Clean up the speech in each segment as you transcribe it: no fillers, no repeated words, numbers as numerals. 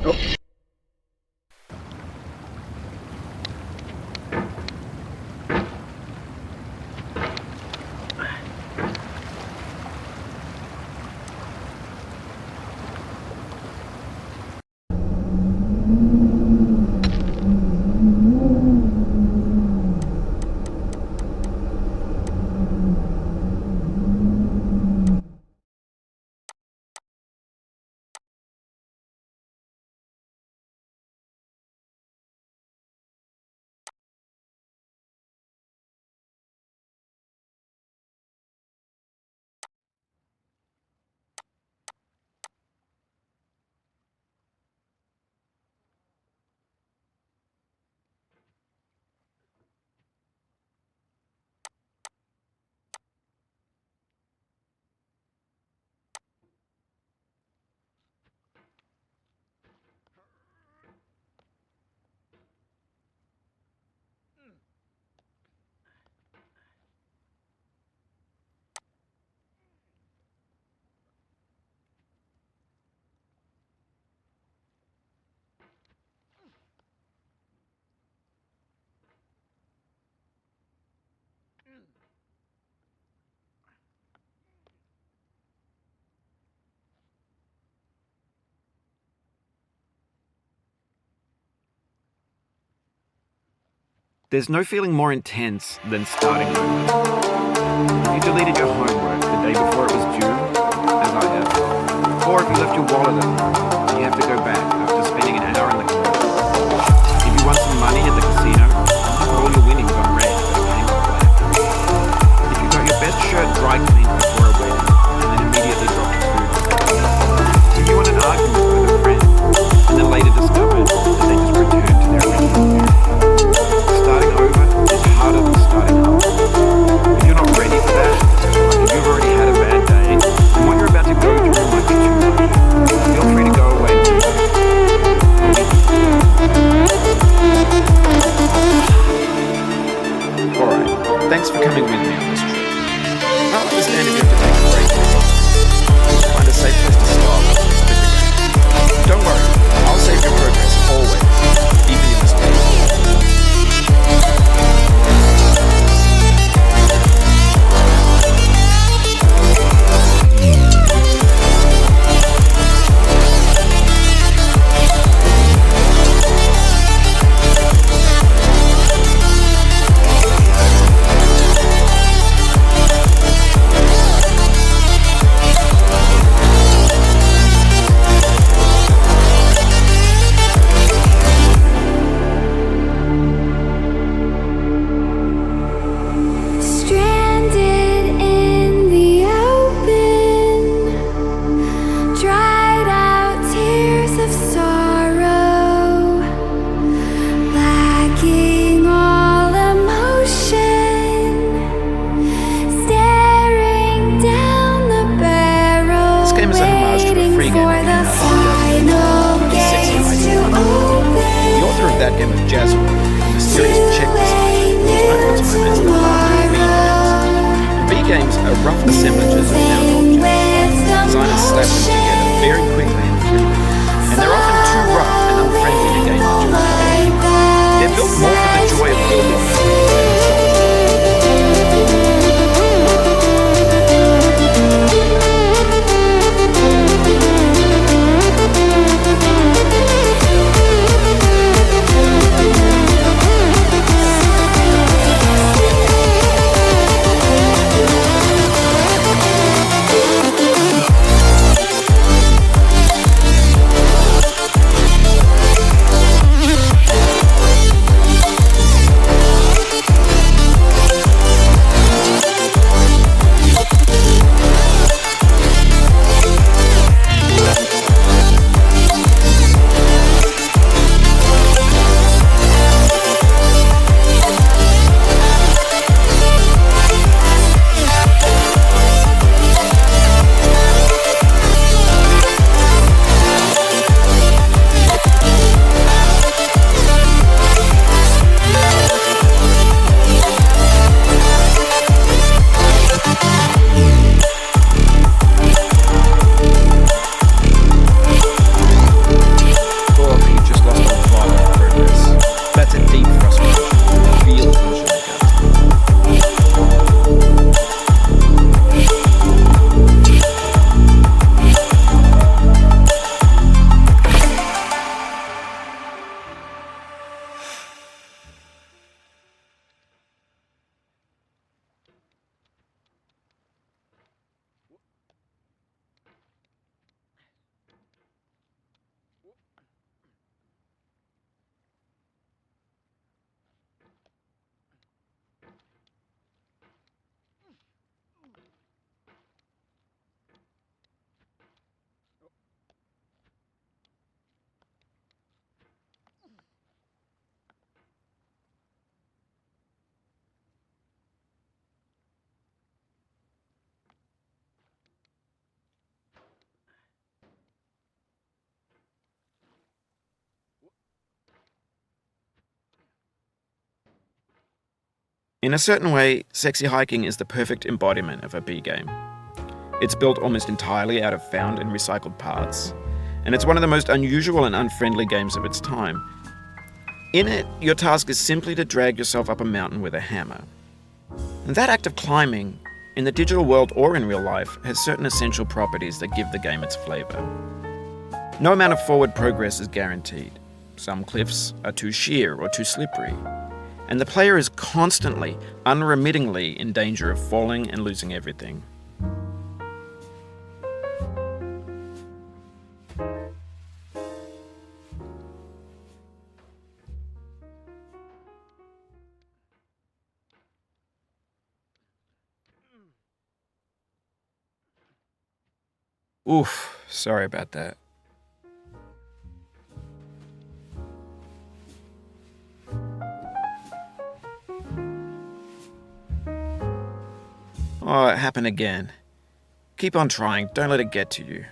Oh. There's no feeling more intense than starting over. If you deleted your homework the day before it was due, as I have, or if you left your wallet at home and you have to go back after spending an hour in the car. If you won some money at the casino, all your winnings on red but it came up black. If you got your best shirt dry cleaned before a wedding and then immediately dropped food. If you won an argument with a friend and then later discovered that they just returned to their original view. Starting over is harder than starting up. If you're not ready for that, like if you've already had a bad day, and what you're about to go through might be too much, feel free to go away. Alright, thanks for coming with me on this trip. I'll understand if you have to take a break. Find a safe place to stop. Don't worry, I'll save your progress always, even your mistakes. That game of jazz, a mysterious checklist, whose overtime is the heart of B games. And B games are rough assemblages of known objects. Designers slap them together very quickly and freely, and they're often too rough and unfriendly to gain much of a They're built more for the joy of building than In a certain way, Sexy Hiking is the perfect embodiment of a B game. It's built almost entirely out of found and recycled parts, and it's one of the most unusual and unfriendly games of its time. In it, your task is simply to drag yourself up a mountain with a hammer. And that act of climbing, in the digital world or in real life, has certain essential properties that give the game its flavour. No amount of forward progress is guaranteed. Some cliffs are too sheer or too slippery, and the player is constantly, unremittingly in danger of falling and losing everything. Oof, sorry about that. Oh, it happened again. Keep on trying, don't let it get to you.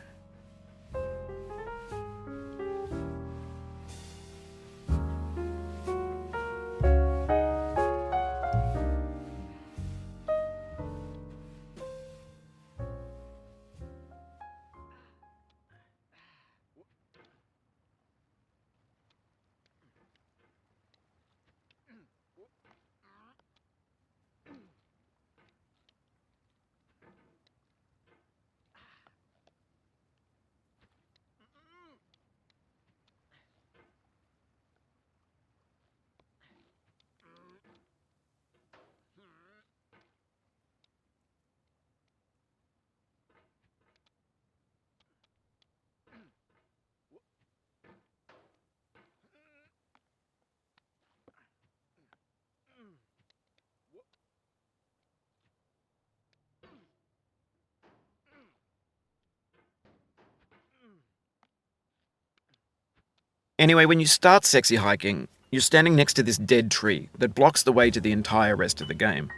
Anyway, when you start Sexy Hiking, you're standing next to this dead tree that blocks the way to the entire rest of the game.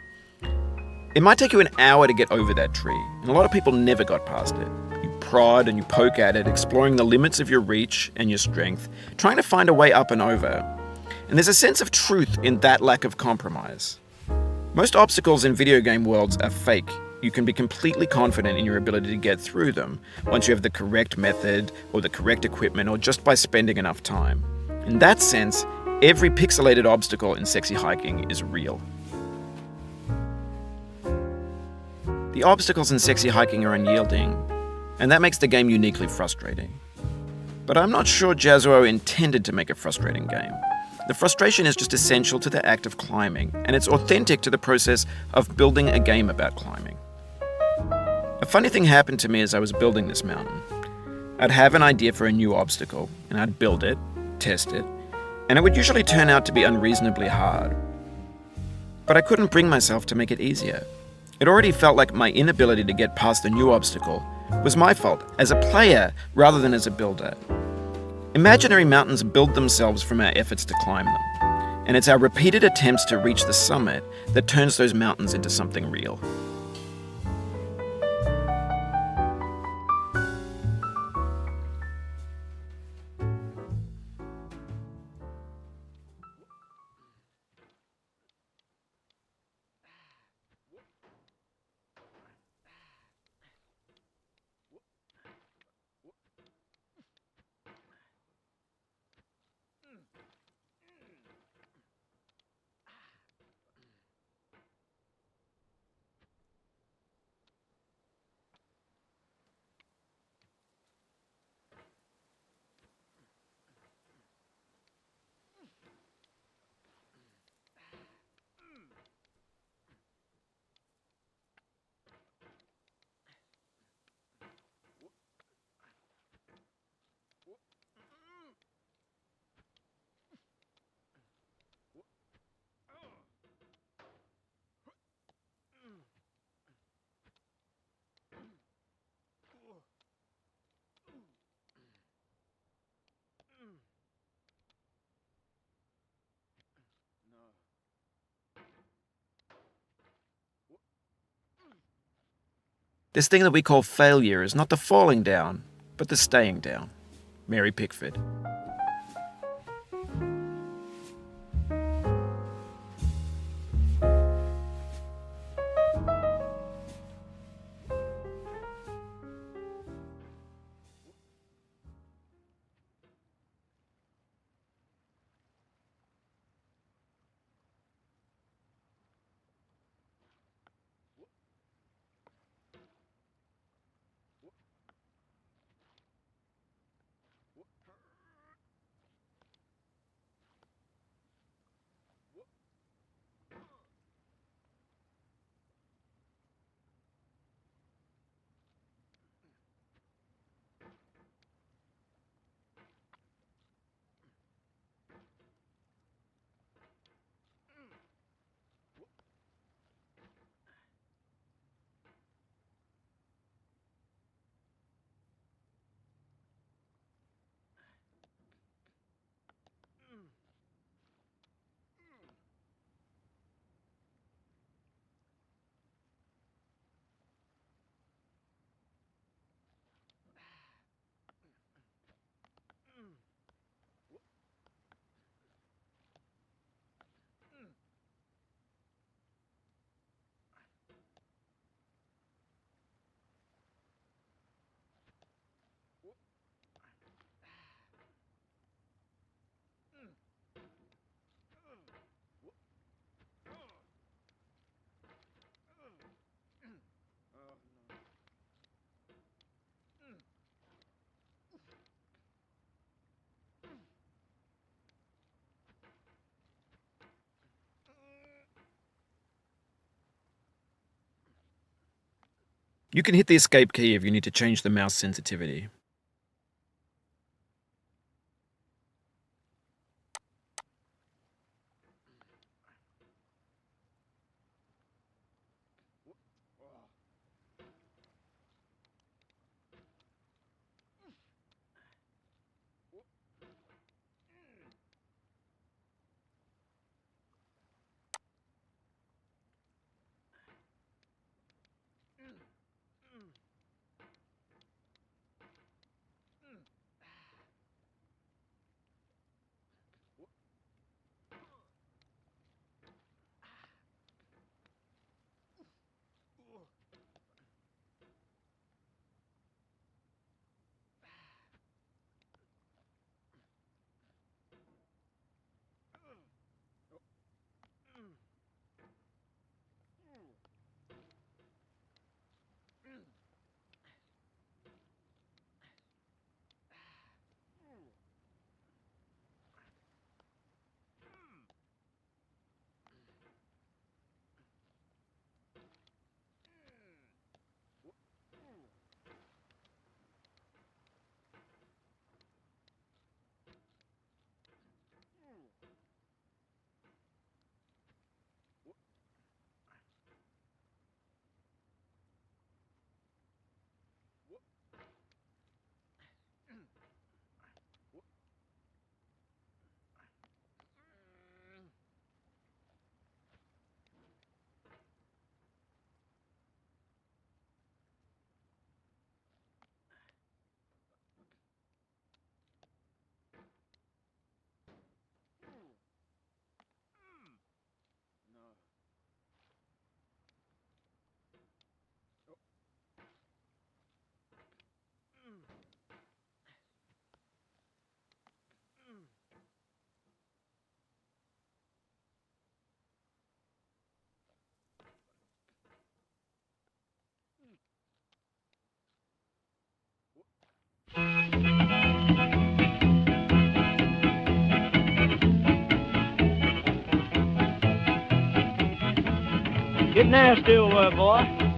It might take you an hour to get over that tree, and a lot of people never got past it. You prod and you poke at it, exploring the limits of your reach and your strength, trying to find a way up and over. And there's a sense of truth in that lack of compromise. Most obstacles in video game worlds are fake. You can be completely confident in your ability to get through them once you have the correct method or the correct equipment or just by spending enough time. In that sense, every pixelated obstacle in Sexy Hiking is real. The obstacles in Sexy Hiking are unyielding, and that makes the game uniquely frustrating. But I'm not sure Jazuo intended to make a frustrating game. The frustration is just essential to the act of climbing, and it's authentic to the process of building a game about climbing. A funny thing happened to me as I was building this mountain. I'd have an idea for a new obstacle, and I'd build it, test it, and it would usually turn out to be unreasonably hard. But I couldn't bring myself to make it easier. It already felt like my inability to get past the new obstacle was my fault as a player rather than as a builder. Imaginary mountains build themselves from our efforts to climb them, and it's our repeated attempts to reach the summit that turns those mountains into something real. This thing that we call failure is not the falling down, but the staying down. Mary Pickford. You can hit the escape key if you need to change the mouse sensitivity. Getting there still, boy.